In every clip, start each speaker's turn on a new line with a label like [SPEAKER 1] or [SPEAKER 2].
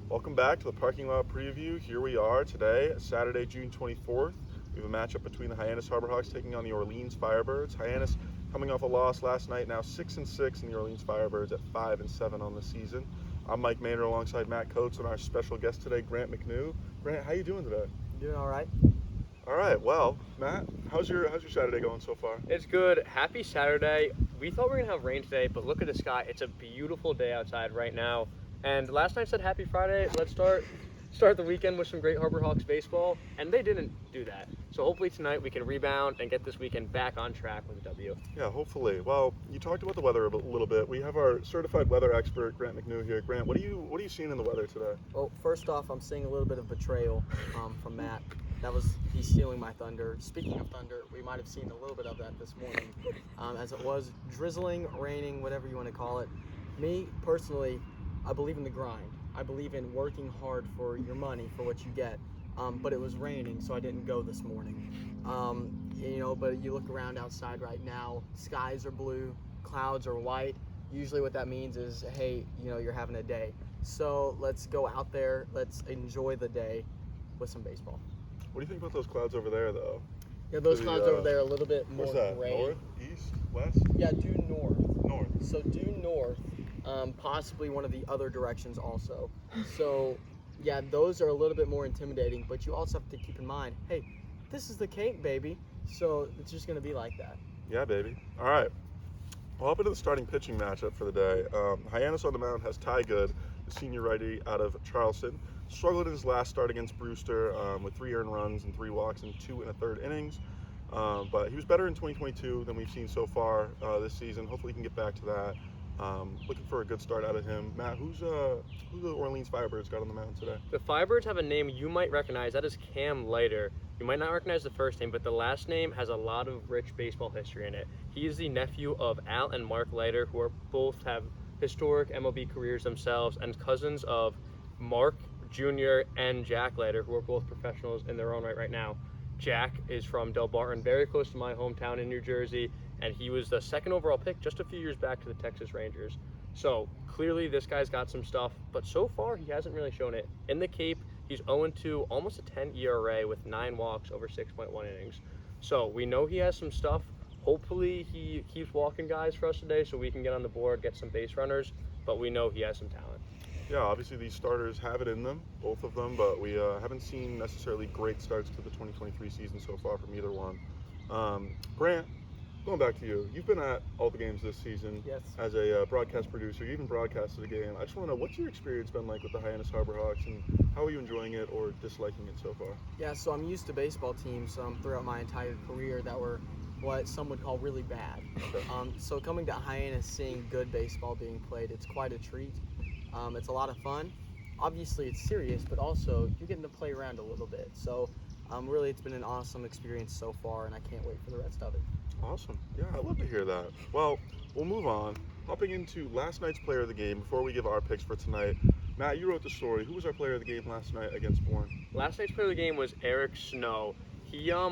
[SPEAKER 1] Welcome back to the Parking Lot Preview. Here we are today, Saturday, June 24th. We have a matchup between the Hyannis Harbor Hawks taking on the Orleans Firebirds. Hyannis coming off a loss last night, now 6-6, and the Orleans Firebirds at 5-7 on the season. I'm Mike Maynard alongside Matt Coates and our special guest today, Grant McNew. Grant, how you doing today?
[SPEAKER 2] Doing all right.
[SPEAKER 1] All right. Well, Matt, how's your Saturday going so far?
[SPEAKER 3] It's good. Happy Saturday. We thought we were going to have rain today, but look at the sky. It's a beautiful day outside right now. And last night said happy Friday. Let's start the weekend with some great Harbor Hawks baseball, and they didn't do that. So hopefully tonight we can rebound and get this weekend back on track with a W.
[SPEAKER 1] Yeah, hopefully. Well, you talked about the weather a little bit. We have our certified weather expert, Grant McNew, here. Grant, what are you seeing in the weather today?
[SPEAKER 2] Well, first off, I'm seeing a little bit of betrayal from Matt. He's stealing my thunder. Speaking of thunder, we might have seen a little bit of that this morning, as it was drizzling, raining, whatever you want to call it. Me personally, I believe in the grind. I believe in working hard for your money, for what you get. But it was raining, so I didn't go this morning. But you look around outside right now, skies are blue, clouds are white. Usually what that means is, hey, you're having a day. So let's go out there, let's enjoy the day with some baseball.
[SPEAKER 1] What do you think about those clouds over there, though?
[SPEAKER 2] Yeah, those clouds over there are a little bit more
[SPEAKER 1] what's that,
[SPEAKER 2] gray.
[SPEAKER 1] north, east, west?
[SPEAKER 2] Yeah, due north.
[SPEAKER 1] North.
[SPEAKER 2] So due north, possibly one of the other directions also. So, yeah, those are a little bit more intimidating, but you also have to keep in mind, hey, this is the Cape, baby. So it's just going to be like that.
[SPEAKER 1] Yeah, baby. All right. Well, up into the starting pitching matchup for the day. Hyannis on the mound has Ty Good, the senior righty out of Charleston. Struggled in his last start against Brewster with 3 earned runs and 3 walks in 2 1/3 innings. But he was better in 2022 than we've seen so far this season. Hopefully he can get back to that. Looking for a good start out of him. Matt, who's the Orleans Firebirds got on the mound today?
[SPEAKER 3] The Firebirds have a name you might recognize. That is Cam Leiter. You might not recognize the first name, but the last name has a lot of rich baseball history in it. He is the nephew of Al and Mark Leiter, who are both have historic MLB careers themselves, and cousins of Mark Jr. and Jack Leiter, who are both professionals in their own right now. Jack is from Del Barton, very close to my hometown in New Jersey, and he was the 2nd overall pick just a few years back to the Texas Rangers. So clearly this guy's got some stuff, but so far he hasn't really shown it. In the Cape, he's 0-2, almost a 10 ERA with 9 walks over 6.1 innings. So we know he has some stuff. Hopefully he keeps walking guys for us today so we can get on the board, get some base runners, but we know he has some talent.
[SPEAKER 1] Yeah, obviously these starters have it in them, both of them, but we haven't seen necessarily great starts to the 2023 season so far from either one. Grant, going back to you, you've been at all the games this season.
[SPEAKER 2] Yes.
[SPEAKER 1] As a broadcast producer. You even broadcasted a game. I just want to know, what's your experience been like with the Hyannis Harbor Hawks, and how are you enjoying it or disliking it so far?
[SPEAKER 2] Yeah, so I'm used to baseball teams throughout my entire career that were what some would call really bad.
[SPEAKER 1] Okay.
[SPEAKER 2] So coming to Hyannis, seeing good baseball being played, it's quite a treat. It's a lot of fun. Obviously, it's serious, but also you're getting to play around a little bit. So really, it's been an awesome experience so far, and I can't wait for the rest of it.
[SPEAKER 1] Awesome. Yeah, I'd love to hear that. Well, we'll move on. Hopping into last night's player of the game before we give our picks for tonight. Matt, you wrote the story. Who was our player of the game last night against Bourne?
[SPEAKER 3] Last night's player of the game was Eric Snow.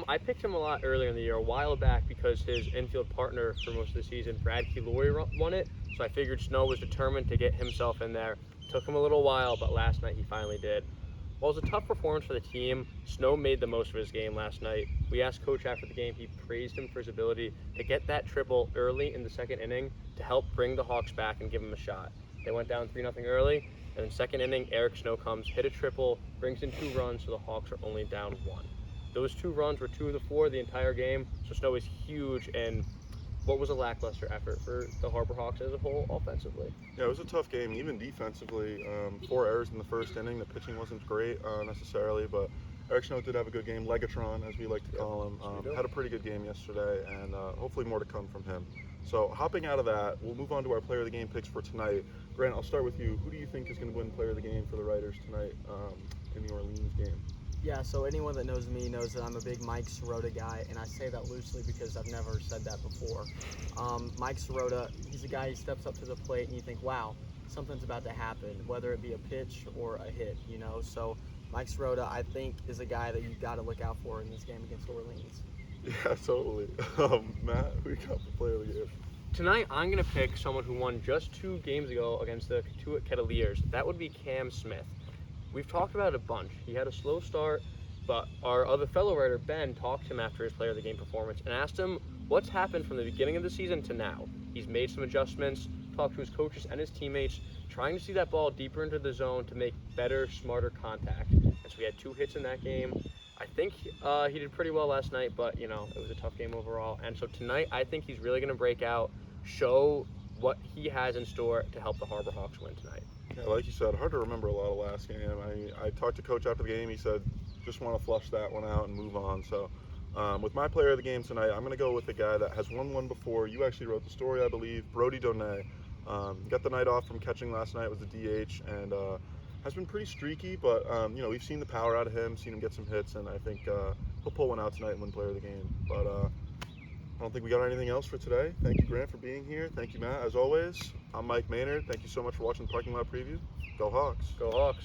[SPEAKER 3] I picked him a lot earlier in the year, a while back, because his infield partner for most of the season, Brad Keloy, won it. So I figured Snow was determined to get himself in there. Took him a little while, but last night he finally did. While it was a tough performance for the team, Snow made the most of his game last night. We asked Coach after the game. He praised him for his ability to get that triple early in the 2nd inning to help bring the Hawks back and give him a shot. They went down 3-0 early, and in 2nd inning, Eric Snow comes, hit a triple, brings in 2 runs, so the Hawks are only down 1. Those 2 runs were 2 of the 4 the entire game, so Snow is huge in what was a lackluster effort for the Harbor Hawks as a whole offensively.
[SPEAKER 1] Yeah, it was a tough game, even defensively. 4 errors in the 1st inning. The pitching wasn't great necessarily, but Eric Snow did have a good game. Legatron, as we like to call him, had a pretty good game yesterday, and hopefully more to come from him. So hopping out of that, we'll move on to our player of the game picks for tonight. Grant, I'll start with you. Who do you think is going to win player of the game for the Riders tonight in the Orleans game?
[SPEAKER 2] Yeah, so anyone that knows me knows that I'm a big Mike Sirota guy, and I say that loosely because I've never said that before. Mike Sirota, he's a guy who steps up to the plate and you think, wow, something's about to happen, whether it be a pitch or a hit, So Mike Sirota, I think, is a guy that you've got to look out for in this game against Orleans.
[SPEAKER 1] Yeah, totally. Matt, who you got for player of the game?
[SPEAKER 3] Tonight, I'm going to pick someone who won just 2 games ago against the Cavaliers. That would be Cam Smith. we've talked about it a bunch. He had a slow start, but our other fellow writer, Ben, talked to him after his player of the game performance and asked him what's happened from the beginning of the season to now. He's made some adjustments, talked to his coaches and his teammates, trying to see that ball deeper into the zone to make better, smarter contact. And so we had 2 hits in that game. I think he did pretty well last night, but, it was a tough game overall. And so tonight, I think he's really going to break out, show what he has in store to help the Harbor Hawks win tonight.
[SPEAKER 1] Yeah, like you said, hard to remember a lot of last game. I talked to Coach after the game. He said, just want to flush that one out and move on. So with my player of the game tonight, I'm going to go with a guy that has won one before. You actually wrote the story, I believe, Brody Donay. Got the night off from catching last night, was the DH, and has been pretty streaky, but we've seen the power out of him, seen him get some hits, and I think he'll pull one out tonight and win player of the game. But I don't think we got anything else for today. Thank you, Grant, for being here. Thank you, Matt, as always. I'm Mike Maynard. Thank you so much for watching the Parking Lot Preview. Go Hawks.
[SPEAKER 3] Go Hawks.